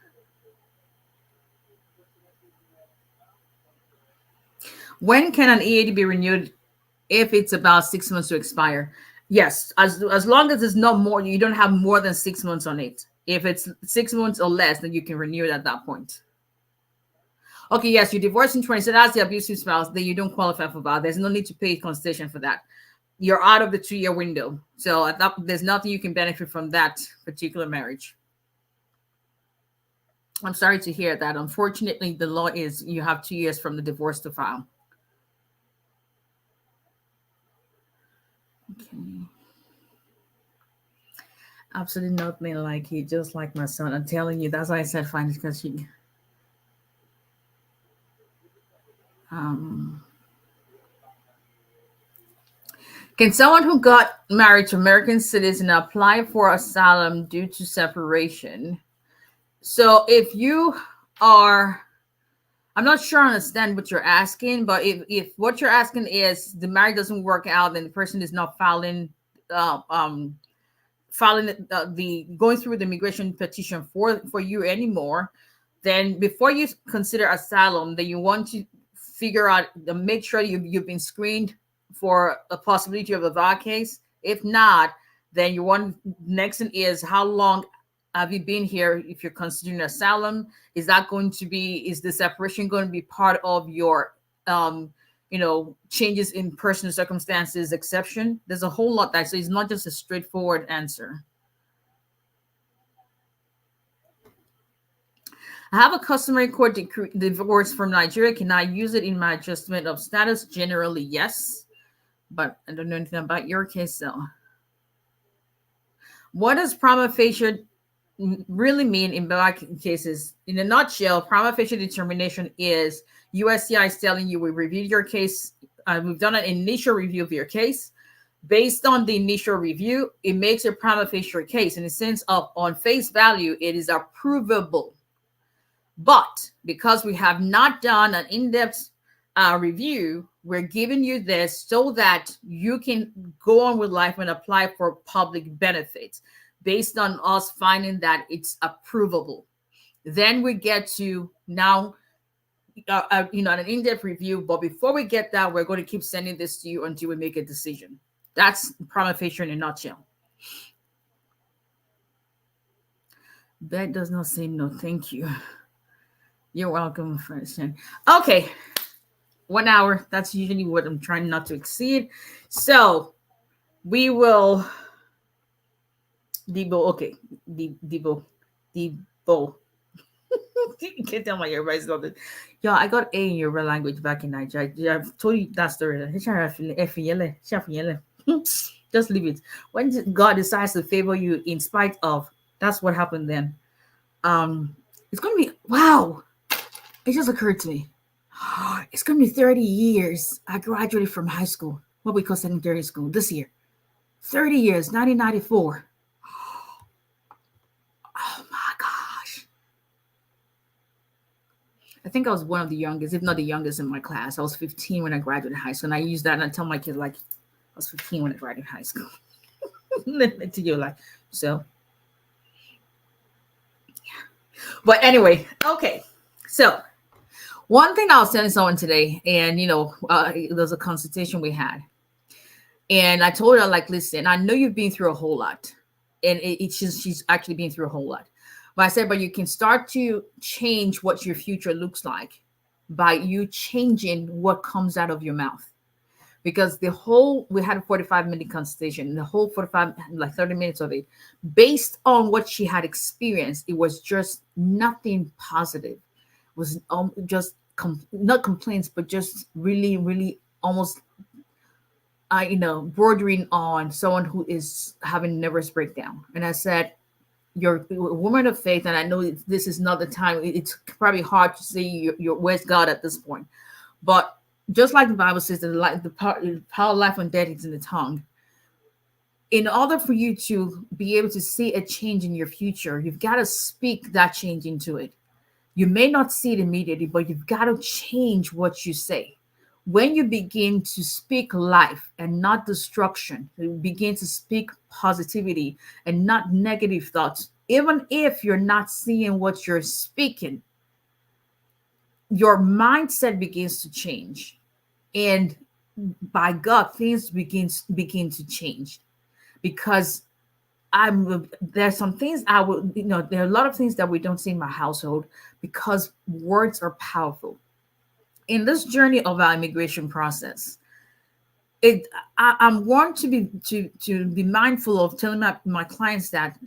When can an EAD be renewed if it's about 6 months to expire? Yes, as long as it's not more, you don't have more than 6 months on it. If it's 6 months or less, then you can renew it at that point. Okay, yes, you divorced in 20, so that's the abusive spouse, then you don't qualify for that. There's no need to pay consultation for that. You're out of the 2-year window. So at that, there's nothing you can benefit from that particular marriage. I'm sorry to hear that. Unfortunately, the law is you have 2 years from the divorce to file. Okay. Absolutely nothing like you, just like my son. I'm telling you, that's why I said fine, because she can someone who got married to American citizen apply for asylum due to separation? So if you are, I'm not sure I understand what you're asking, but if what you're asking is the marriage doesn't work out, then the person is not filing the going through the immigration petition for you anymore, then before you consider asylum, then you want to figure out, make sure you've been screened for a possibility of a valid case. If not, then you want, next thing is, how long have you been here? If you're considering asylum, is the separation going to be part of your changes in personal circumstances exception? There's a whole lot that, so it's not just a straightforward answer. I have a customary court divorce from Nigeria. Can I use it in my adjustment of status? Generally, yes, but I don't know anything about your case, though. What does prima facie really mean in black cases? In a nutshell, prima facie determination is USCI is telling you, we reviewed your case, we've done an initial review of your case. Based on the initial review, it makes a prima facie case in the sense of, on face value, it is approvable. But because we have not done an in-depth review, we're giving you this so that you can go on with life and apply for public benefits based on us finding that it's approvable. Then we get to now, an in-depth review. But before we get that, we're going to keep sending this to you until we make a decision. That's prima facie in a nutshell. That does not say no, thank you. You're welcome, friend. Okay, 1 hour. That's usually what I'm trying not to exceed. So we will Debo. Okay, Debo. You can't tell my everybody's something. Yeah, I got A in your real language back in Nigeria. I've told you that story. Just leave it. When God decides to favor you in spite of, that's what happened then. It's gonna be, wow. It just occurred to me. It's gonna be 30 years. I graduated from high school, what we call secondary school, this year. 30 years, 1994. Oh my gosh. I think I was one of the youngest, if not the youngest in my class. I was 15 when I graduated high school. And I use that and I tell my kids, like, I was 15 when I graduated high school. To you, like, so. Yeah. But anyway, okay. So one thing I was telling someone today, and there's a consultation we had. And I told her, like, listen, I know you've been through a whole lot. And she's actually been through a whole lot. But I said, but you can start to change what your future looks like by you changing what comes out of your mouth. Because we had a 45-minute consultation, the whole 30 minutes of it, based on what she had experienced, it was just nothing positive. It was just not complaints, but just really, really almost bordering on someone who is having nervous breakdown. And I said, you're a woman of faith, and I know this is not the time. It's probably hard to see your where's God at this point. But just like the Bible says, the power of life and death is in the tongue. In order for you to be able to see a change in your future, you've got to speak that change into it. You may not see it immediately, but you've got to change what you say. when you begin to speak life and not destruction, you begin to speak positivity and not negative thoughts, even if you're not seeing what you're speaking, your mindset begins to change. And by God, things begin to change because there's some things I will, there are a lot of things that we don't see in my household because words are powerful. In this journey of our immigration process, I'm want to be mindful of telling my clients that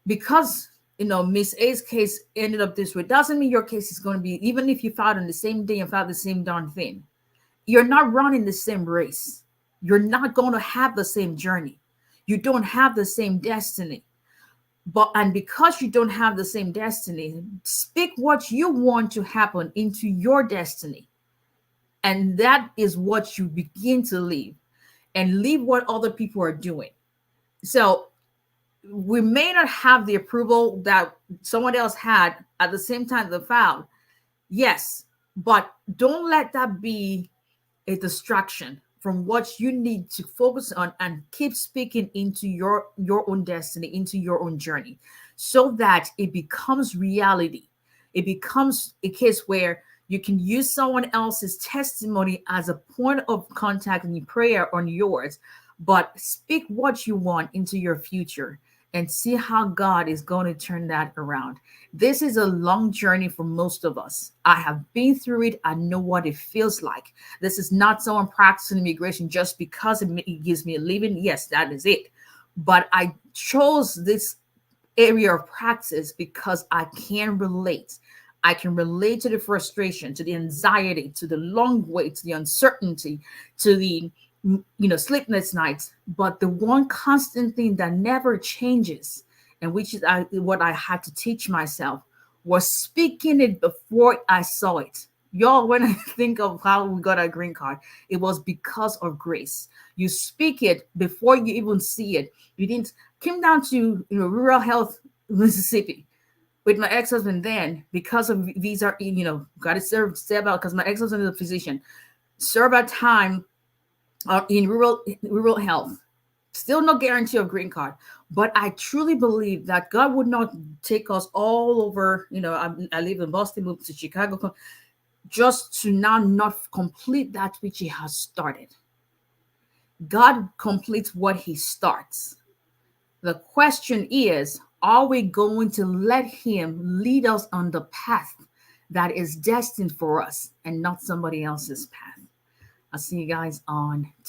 because Miss A's case ended up this way doesn't mean your case is going to be, even if you filed on the same day and filed the same darn thing, you're not running the same race. You're not going to have the same journey. You don't have the same destiny. And because you don't have the same destiny, speak what you want to happen into your destiny. And that is what you begin to leave, and leave what other people are doing. So we may not have the approval that someone else had at the same time they filed. Yes, but don't let that be a distraction from what you need to focus on, and keep speaking into your own destiny, into your own journey, so that it becomes reality. It becomes a case where you can use someone else's testimony as a point of contact in prayer on yours, but speak what you want into your future and see how God is going to turn that around. This is a long journey for most of us. I have been through it. I know what it feels like. This is not someone practicing immigration just because it gives me a living. Yes, that is it. But I chose this area of practice because I can relate. I can relate to the frustration, to the anxiety, to the long wait, to the uncertainty, to the sleepless nights. But the one constant thing that never changes, and which is what I had to teach myself, was speaking it before I saw it. Y'all, when I think of how we got our green card, it was because of grace. You speak it before you even see it. You didn't came down to rural health, Mississippi, with my ex-husband then, because of visa, got to serve because my ex-husband is a physician. Serve our time in rural health. Still no guarantee of green card, but I truly believe that God would not take us all over. I live in Boston, moved to Chicago, just to now not complete that which He has started. God completes what He starts. The question is, are we going to let Him lead us on the path that is destined for us and not somebody else's path? I'll see you guys on